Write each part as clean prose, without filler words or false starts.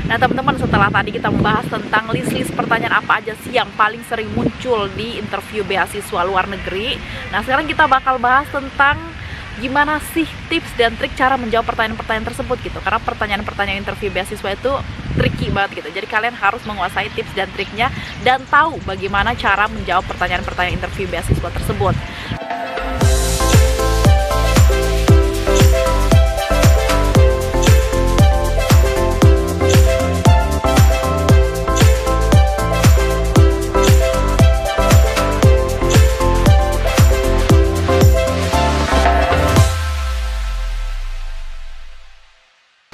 Nah teman-teman, setelah tadi kita membahas tentang list-list pertanyaan apa aja sih yang paling sering muncul di interview beasiswa luar negeri, nah sekarang kita bakal bahas tentang gimana sih tips dan trik cara menjawab pertanyaan-pertanyaan tersebut gitu. Karena pertanyaan-pertanyaan interview beasiswa itu tricky banget gitu. Jadi kalian harus menguasai tips dan triknya dan tahu bagaimana cara menjawab pertanyaan-pertanyaan interview beasiswa tersebut.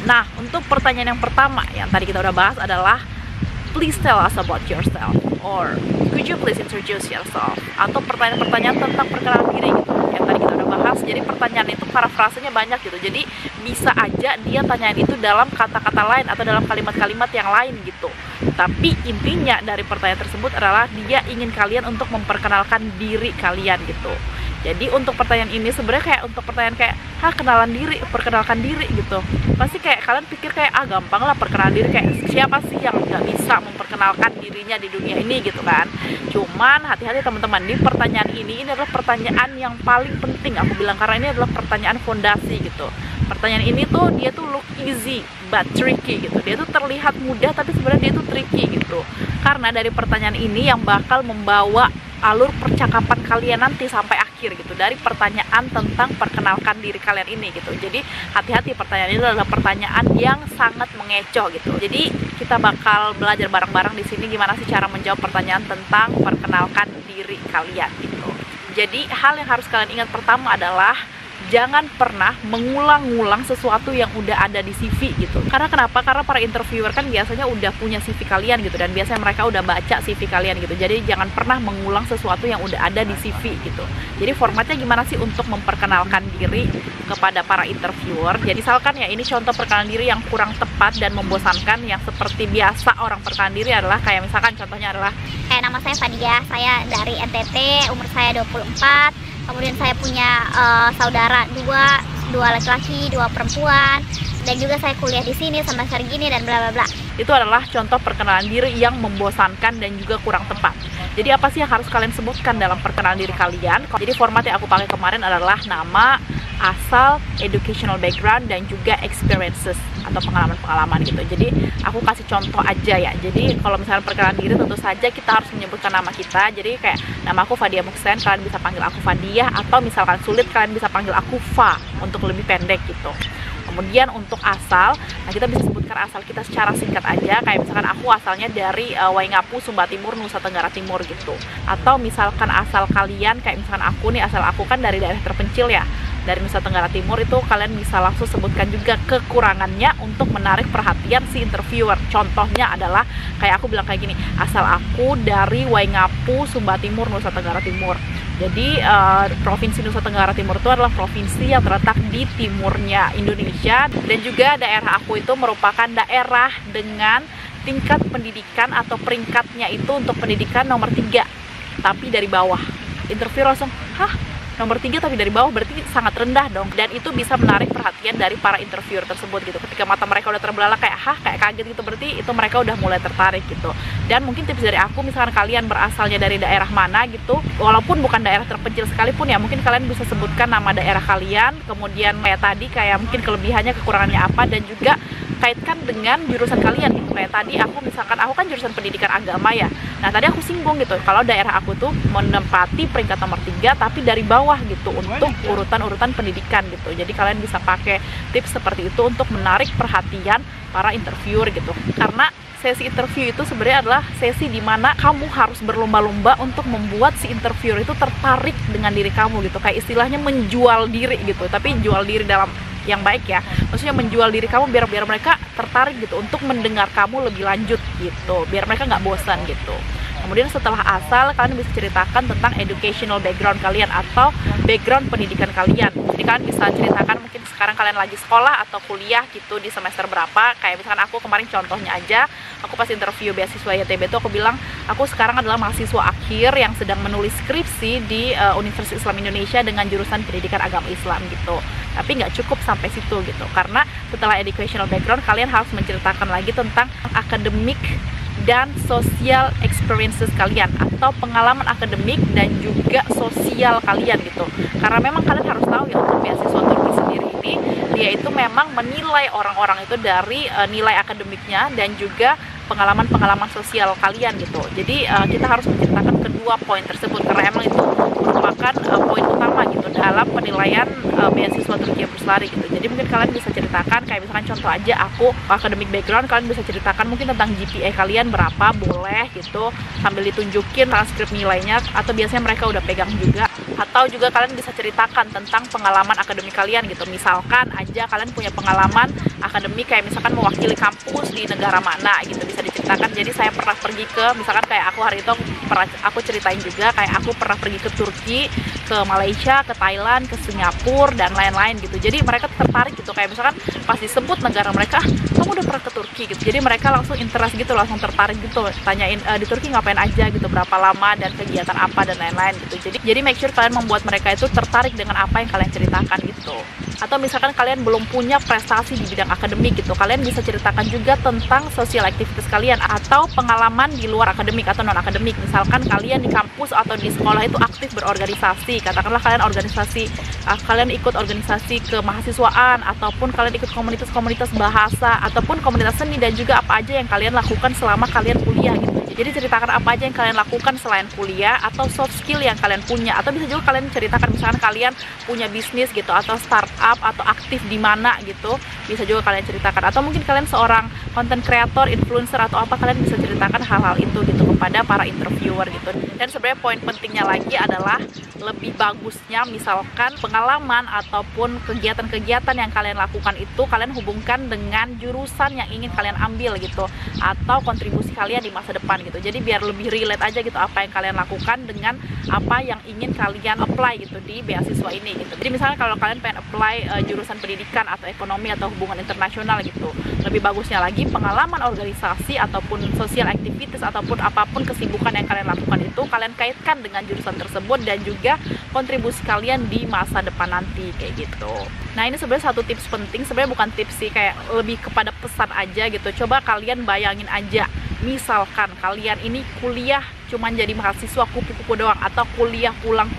Nah, untuk pertanyaan yang pertama yang tadi kita udah bahas adalah please tell us about yourself, or could you please introduce yourself, atau pertanyaan-pertanyaan tentang perkenalan diri gitu yang tadi kita udah bahas. Jadi pertanyaan itu parafrasenya banyak gitu, jadi bisa aja dia tanyain itu dalam kata-kata lain atau dalam kalimat-kalimat yang lain gitu. Tapi intinya dari pertanyaan tersebut adalah dia ingin kalian untuk memperkenalkan diri kalian gitu. Jadi untuk pertanyaan ini sebenarnya kayak untuk pertanyaan kayak kenalan diri, perkenalkan diri gitu. Pasti kayak kalian pikir kayak gampang lah perkenalan diri, kayak siapa sih yang nggak bisa memperkenalkan dirinya di dunia ini gitu kan. Cuman hati-hati teman-teman, di pertanyaan ini adalah pertanyaan yang paling penting aku bilang, karena ini adalah pertanyaan fondasi gitu. Pertanyaan ini tuh dia tuh look easy but tricky gitu. Dia tuh terlihat mudah tapi sebenarnya dia tuh tricky gitu. Karena dari pertanyaan ini yang bakal membawa alur percakapan kalian nanti sampai akhir gitu, dari pertanyaan tentang perkenalkan diri kalian ini gitu. Jadi hati-hati, pertanyaan ini adalah pertanyaan yang sangat mengecoh gitu. Jadi kita bakal belajar bareng-bareng di sini gimana sih cara menjawab pertanyaan tentang perkenalkan diri kalian gitu. Jadi hal yang harus kalian ingat pertama adalah jangan pernah mengulang-ulang sesuatu yang udah ada di CV gitu. Karena kenapa? Karena para interviewer kan biasanya udah punya CV kalian gitu, dan biasanya mereka udah baca CV kalian gitu. Jadi jangan pernah mengulang sesuatu yang udah ada di CV gitu. Jadi formatnya gimana sih untuk memperkenalkan diri kepada para interviewer? Jadi misalkan ya, ini contoh perkenalan diri yang kurang tepat dan membosankan. Yang seperti biasa orang perkenalan diri adalah kayak misalkan contohnya adalah nama saya Fadia, saya dari NTT, umur saya 24. Kemudian saya punya saudara dua laki-laki, 2 perempuan, dan juga saya kuliah di sini semester gini dan bla bla bla. Itu adalah contoh perkenalan diri yang membosankan dan juga kurang tepat. Jadi apa sih yang harus kalian sebutkan dalam perkenalan diri kalian? Jadi format yang aku pakai kemarin adalah nama, asal, educational background, dan juga experiences atau pengalaman-pengalaman gitu. Jadi aku kasih contoh aja ya. Jadi kalau misalnya perkenalan diri tentu saja kita harus menyebutkan nama kita. Jadi kayak nama aku Fadia Muksen, kalian bisa panggil aku Fadia, atau misalkan sulit kalian bisa panggil aku Fa untuk lebih pendek gitu. Kemudian untuk asal, nah kita bisa sebutkan asal kita secara singkat aja, kayak misalkan aku asalnya dari Waingapu, Sumba Timur, Nusa Tenggara Timur gitu. Atau misalkan asal kalian, kayak misalkan aku nih, asal aku kan dari daerah terpencil ya, dari Nusa Tenggara Timur, itu kalian bisa langsung sebutkan juga kekurangannya untuk menarik perhatian si interviewer. Contohnya adalah kayak aku bilang kayak gini, asal aku dari Waingapu, Sumba Timur, Nusa Tenggara Timur. Jadi provinsi Nusa Tenggara Timur itu adalah provinsi yang terletak di timurnya Indonesia, dan juga daerah aku itu merupakan daerah dengan tingkat pendidikan atau peringkatnya itu untuk pendidikan nomor 3 tapi dari bawah. Interview langsung, nomor 3 tapi dari bawah, berarti sangat rendah dong. Dan itu bisa menarik perhatian dari para interviewer tersebut gitu. Ketika mata mereka udah terbelalak kayak kayak kaget gitu, berarti itu mereka udah mulai tertarik gitu. Dan mungkin tips dari aku, misalkan kalian berasalnya dari daerah mana gitu, walaupun bukan daerah terpencil sekalipun ya, mungkin kalian bisa sebutkan nama daerah kalian, kemudian kayak tadi kayak mungkin kelebihannya, kekurangannya apa, dan juga kaitkan dengan jurusan kalian gitu. Kayak tadi aku misalkan, aku kan jurusan pendidikan agama ya. Nah tadi aku singgung gitu, kalau daerah aku tuh menempati peringkat nomor 3 tapi dari bawah gitu untuk urutan-urutan pendidikan gitu. Jadi kalian bisa pakai tips seperti itu untuk menarik perhatian para interviewer gitu. Karena sesi interview itu sebenarnya adalah sesi dimana kamu harus berlomba-lomba untuk membuat si interviewer itu tertarik dengan diri kamu gitu. Kayak istilahnya menjual diri gitu, tapi jual diri dalam yang baik ya, maksudnya menjual diri kamu biar mereka tertarik gitu untuk mendengar kamu lebih lanjut gitu, biar mereka nggak bosan gitu. Kemudian setelah asal, kalian bisa ceritakan tentang educational background kalian atau background pendidikan kalian. Jadi kalian bisa ceritakan mungkin sekarang kalian lagi sekolah atau kuliah gitu di semester berapa. Kayak misalkan aku kemarin contohnya aja, aku pas interview beasiswa YTB itu aku bilang aku sekarang adalah mahasiswa akhir yang sedang menulis skripsi di Universitas Islam Indonesia dengan jurusan pendidikan agama Islam gitu. Tapi nggak cukup sampai situ gitu, karena setelah educational background kalian harus menceritakan lagi tentang akademik dan social experiences kalian atau pengalaman akademik dan juga sosial kalian gitu. Karena memang kalian harus tahu ya, untuk beasiswa Turki sendiri ini dia itu memang menilai orang-orang itu dari nilai akademiknya dan juga pengalaman-pengalaman sosial kalian gitu. Jadi kita harus menceritakan kedua poin tersebut karena emang itu merupakan poin utama gitu dalam penilaian beasiswa Turki Burslari gitu. Jadi mungkin kalian bisa ceritakan kayak misalkan contoh aja aku academic background, kalian bisa ceritakan mungkin tentang GPA kalian berapa, boleh gitu sambil ditunjukin transkrip nilainya, atau biasanya mereka udah pegang juga. Atau juga kalian bisa ceritakan tentang pengalaman akademik kalian gitu. Misalkan aja kalian punya pengalaman akademik kayak misalkan mewakili kampus di negara mana gitu, bisa diceritakan. Jadi saya pernah pergi ke, misalkan kayak aku hari itu aku ceritain juga kayak aku pernah pergi ke Turki, ke Malaysia, ke Thailand, ke Singapura dan lain-lain gitu. Jadi mereka tertarik gitu, kayak misalkan pas disebut negara mereka, kamu udah pernah ke Turki gitu. Jadi mereka langsung interest gitu, langsung tertarik gitu, tanyain di Turki ngapain aja gitu, berapa lama dan kegiatan apa dan lain-lain gitu. Jadi make sure kalian membuat mereka itu tertarik dengan apa yang kalian ceritakan gitu. Atau misalkan kalian belum punya prestasi di bidang akademik gitu, kalian bisa ceritakan juga tentang sosial aktivitas kalian atau pengalaman di luar akademik atau non akademik. Misalkan kalian di kampus atau di sekolah itu aktif berorganisasi, katakanlah kalian kalian ikut organisasi kemahasiswaan, ataupun kalian ikut komunitas-komunitas bahasa ataupun komunitas seni, dan juga apa aja yang kalian lakukan selama kalian kuliah gitu. Jadi ceritakan apa aja yang kalian lakukan selain kuliah atau soft skill yang kalian punya. Atau bisa juga kalian ceritakan misalkan kalian punya bisnis gitu atau startup atau aktif di mana gitu, bisa juga kalian ceritakan. Atau mungkin kalian seorang content creator, influencer atau apa, kalian bisa ceritakan hal-hal itu gitu kepada para interviewer gitu. Dan sebenarnya poin pentingnya lagi adalah lebih bagusnya misalkan pengalaman ataupun kegiatan-kegiatan yang kalian lakukan itu kalian hubungkan dengan jurusan yang ingin kalian ambil gitu, atau kontribusi kalian di masa depan gitu. Jadi biar lebih relate aja gitu apa yang kalian lakukan dengan apa yang ingin kalian apply gitu di beasiswa ini gitu. Jadi misalnya kalau kalian pengen apply jurusan pendidikan atau ekonomi atau hubungan internasional gitu, lebih bagusnya lagi pengalaman organisasi ataupun social activities ataupun apapun kesibukan yang kalian lakukan itu kalian kaitkan dengan jurusan tersebut dan juga kontribusi kalian di masa depan nanti kayak gitu. Nah ini sebenarnya satu tips penting, sebenarnya bukan tips sih, kayak lebih kepada pesan aja gitu. Coba kalian bayangin aja, misalkan kalian ini kuliah cuman jadi mahasiswa kupu-kupu doang, atau kuliah pulang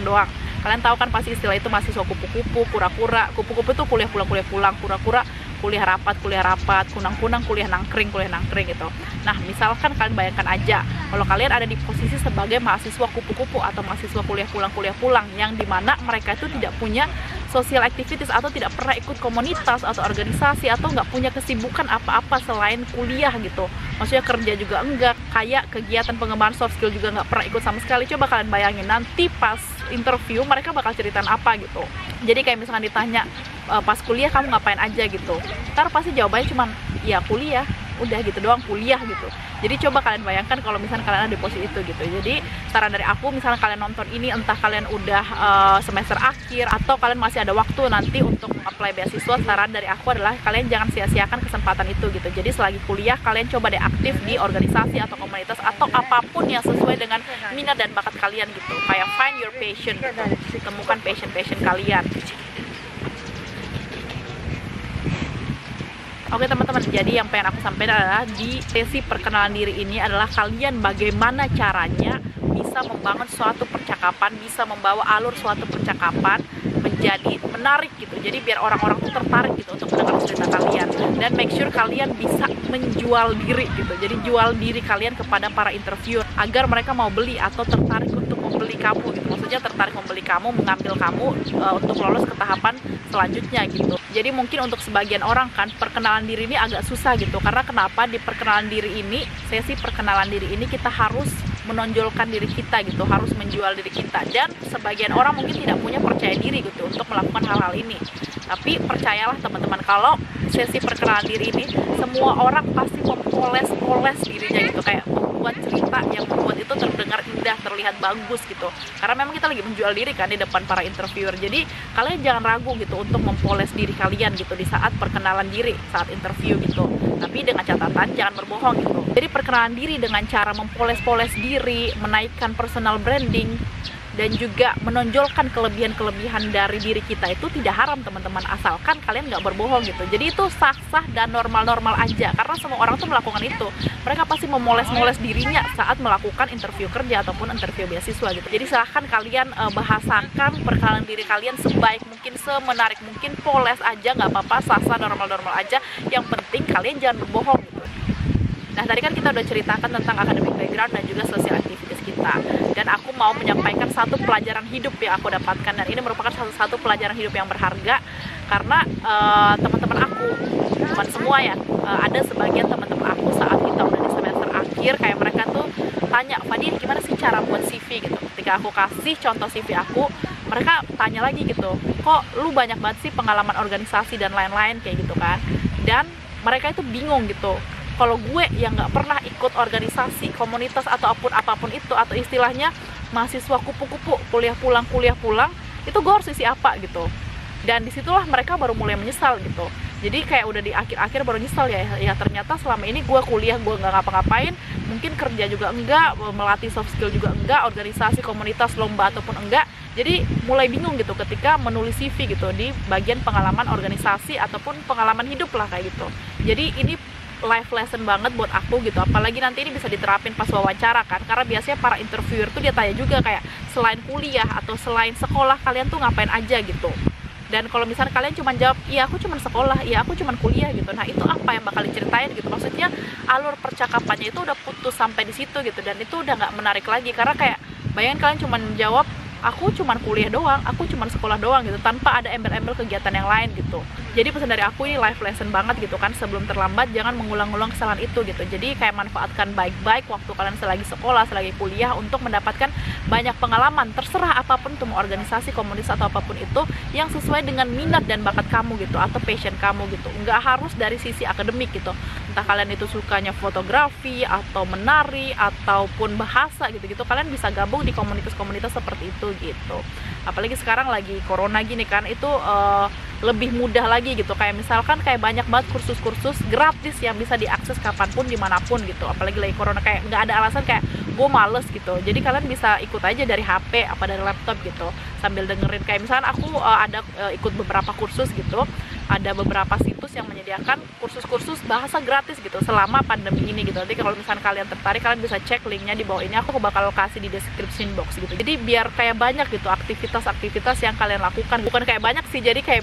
doang. Kalian tahu kan pasti istilah itu mahasiswa kupu-kupu, kura-kura. Kupu-kupu itu kuliah pulang, kura-kura kuliah rapat, kunang-kunang kuliah nangkring gitu. Nah, misalkan kalian bayangkan aja kalau kalian ada di posisi sebagai mahasiswa kupu-kupu atau mahasiswa kuliah pulang yang dimana mereka itu tidak punya social activities atau tidak pernah ikut komunitas atau organisasi atau nggak punya kesibukan apa-apa selain kuliah gitu. Maksudnya kerja juga enggak, kayak kegiatan pengembangan soft skill juga nggak pernah ikut sama sekali. Coba kalian bayangin nanti pas interview mereka bakal ceritain apa gitu. Jadi kayak misalkan ditanya pas kuliah kamu ngapain aja gitu, ntar pasti jawabannya cuman ya kuliah, udah gitu doang, kuliah gitu. Jadi coba kalian bayangkan kalau misalnya kalian ada di posisi itu gitu. Jadi saran dari aku, misalnya kalian nonton ini entah kalian udah semester akhir atau kalian masih ada waktu nanti untuk apply beasiswa, saran dari aku adalah kalian jangan sia-siakan kesempatan itu gitu. Jadi selagi kuliah kalian coba deh aktif di organisasi atau komunitas atau apapun yang sesuai dengan minat dan bakat kalian gitu. Kayak find your passion gitu. Temukan passion kalian. Oke teman-teman, jadi yang pengen aku sampaikan adalah di sesi perkenalan diri ini adalah kalian bagaimana caranya bisa membangun suatu percakapan, bisa membawa alur suatu percakapan menjadi menarik gitu. Jadi biar orang-orang tuh tertarik gitu untuk mendengar cerita kalian, dan make sure kalian bisa menjual diri gitu. Jadi jual diri kalian kepada para interviewer agar mereka mau beli atau tertarik untuk membeli kamu gitu. Maksudnya tertarik membeli kamu, mengambil kamu untuk lolos ke tahapan selanjutnya gitu. Jadi mungkin untuk sebagian orang kan perkenalan diri ini agak susah gitu. Karena kenapa di perkenalan diri ini, sesi perkenalan diri ini kita harus menonjolkan diri kita gitu, harus menjual diri kita, dan sebagian orang mungkin tidak punya percaya diri gitu untuk melakukan hal-hal ini. Tapi percayalah teman-teman, kalau sesi perkenalan diri ini semua orang pasti mempoles-poles dirinya gitu, kayak membuat cerita yang membuat itu terdengar indah, terlihat bagus gitu. Karena memang kita lagi menjual diri kan di depan para interviewer. Jadi kalian jangan ragu gitu untuk mempoles diri kalian gitu di saat perkenalan diri, saat interview gitu. Tapi dengan catatan jangan berbohong gitu. Jadi perkenalan diri dengan cara mempoles-poles diri, menaikkan personal branding, dan juga menonjolkan kelebihan-kelebihan dari diri kita itu tidak haram teman-teman, asalkan kalian nggak berbohong gitu. Jadi itu sah-sah dan normal-normal aja, karena semua orang tuh melakukan itu. Mereka pasti memoles-moles dirinya saat melakukan interview kerja ataupun interview beasiswa gitu. Jadi silahkan kalian bahasakan perkenalan diri kalian sebaik mungkin, semenarik mungkin, poles aja nggak apa-apa, sah-sah normal-normal aja. Yang penting kalian jangan berbohong gitu. Nah, tadi kan kita udah ceritakan tentang academic background dan juga social activities kita. Dan aku mau menyampaikan satu pelajaran hidup yang aku dapatkan, dan ini merupakan satu pelajaran hidup yang berharga karena teman-teman aku, bukan semua ya, ada sebagian teman-teman aku saat kita udah di semester akhir, kayak mereka tuh tanya, Fadil gimana sih cara buat CV gitu. Ketika aku kasih contoh CV aku, mereka tanya lagi gitu, kok lu banyak banget sih pengalaman organisasi dan lain-lain kayak gitu kan. Dan mereka itu bingung gitu, kalau gue yang nggak pernah ikut organisasi, komunitas atau apapun itu, atau istilahnya mahasiswa kupu-kupu, kuliah pulang, itu gue harus isi apa gitu. Dan disitulah mereka baru mulai menyesal gitu. Jadi kayak udah di akhir-akhir baru nyesal ya ternyata selama ini gue kuliah gue nggak ngapa-ngapain, mungkin kerja juga enggak, melatih soft skill juga enggak, organisasi, komunitas, lomba ataupun enggak. Jadi mulai bingung gitu ketika menulis CV gitu di bagian pengalaman organisasi ataupun pengalaman hidup lah kayak gitu. Jadi ini life lesson banget buat aku gitu, apalagi nanti ini bisa diterapin pas wawancara kan, karena biasanya para interviewer tuh dia tanya juga kayak selain kuliah atau selain sekolah kalian tuh ngapain aja gitu. Dan kalau misalnya kalian cuma jawab, iya aku cuma sekolah, iya aku cuma kuliah gitu, nah itu apa yang bakal diceritain gitu, maksudnya alur percakapannya itu udah putus sampai di situ gitu, dan itu udah nggak menarik lagi. Karena kayak bayangin kalian cuma jawab aku cuma kuliah doang, aku cuma sekolah doang gitu, tanpa ada embel-embel kegiatan yang lain gitu. Jadi pesan dari aku ini life lesson banget gitu kan, sebelum terlambat jangan mengulang-ulang kesalahan itu gitu. Jadi kayak manfaatkan baik-baik waktu kalian selagi sekolah, selagi kuliah untuk mendapatkan banyak pengalaman, terserah apapun itu, mau organisasi, komunitas atau apapun itu yang sesuai dengan minat dan bakat kamu gitu, atau passion kamu gitu. Nggak harus dari sisi akademik gitu, entah kalian itu sukanya fotografi atau menari ataupun bahasa gitu-gitu, kalian bisa gabung di komunitas-komunitas seperti itu gitu. Apalagi sekarang lagi corona gini kan, itu lebih mudah lagi gitu, kayak misalkan kayak banyak banget kursus-kursus gratis yang bisa diakses kapanpun dimanapun gitu. Apalagi lagi corona, kayak nggak ada alasan kayak gue males gitu, jadi kalian bisa ikut aja dari HP apa dari laptop gitu sambil dengerin. Kayak misalkan aku ada ikut beberapa kursus gitu, ada beberapa situs yang menyediakan kursus-kursus bahasa gratis gitu selama pandemi ini gitu. Nanti kalau misalkan kalian tertarik, kalian bisa cek linknya di bawah ini, aku bakal kasih di description box gitu. Jadi biar kayak banyak gitu aktivitas-aktivitas yang kalian lakukan, bukan kayak banyak sih, jadi kayak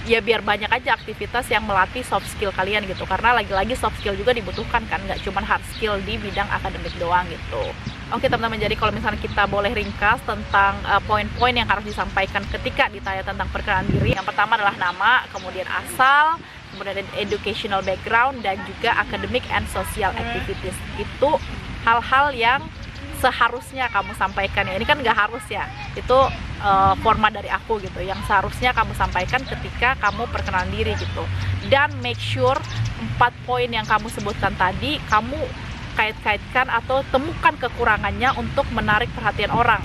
biar banyak aja aktivitas yang melatih soft skill kalian gitu. Karena lagi-lagi soft skill juga dibutuhkan kan, nggak cuma hard skill di bidang akademik doang gitu. Oke teman-teman, jadi kalau misalnya kita boleh ringkas tentang poin-poin yang harus disampaikan ketika ditanya tentang perkenalan diri, yang pertama adalah nama, kemudian asal, kemudian educational background, dan juga academic and social activities. Itu hal-hal yang seharusnya kamu sampaikan ya. Ini kan nggak harus ya, itu format dari aku gitu, yang seharusnya kamu sampaikan ketika kamu perkenalan diri gitu. Dan make sure 4 poin yang kamu sebutkan tadi kamu kait-kaitkan atau temukan kekurangannya untuk menarik perhatian orang,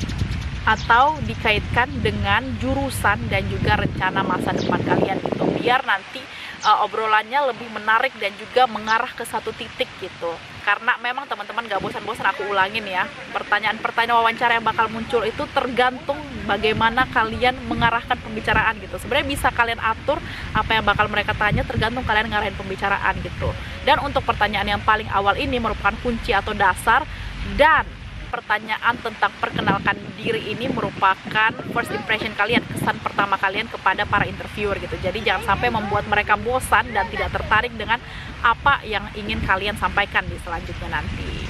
atau dikaitkan dengan jurusan dan juga rencana masa depan kalian gitu, biar nanti obrolannya lebih menarik dan juga mengarah ke satu titik gitu. Karena memang teman-teman gak bosan-bosan aku ulangin ya, pertanyaan-pertanyaan wawancara yang bakal muncul itu tergantung bagaimana kalian mengarahkan pembicaraan gitu. Sebenarnya bisa kalian atur apa yang bakal mereka tanya, tergantung kalian ngarahin pembicaraan gitu. Dan untuk pertanyaan yang paling awal ini merupakan kunci atau dasar, dan pertanyaan tentang perkenalkan diri ini merupakan first impression kalian, kesan pertama kalian kepada para interviewer gitu. Jadi jangan sampai membuat mereka bosan dan tidak tertarik dengan apa yang ingin kalian sampaikan di selanjutnya nanti.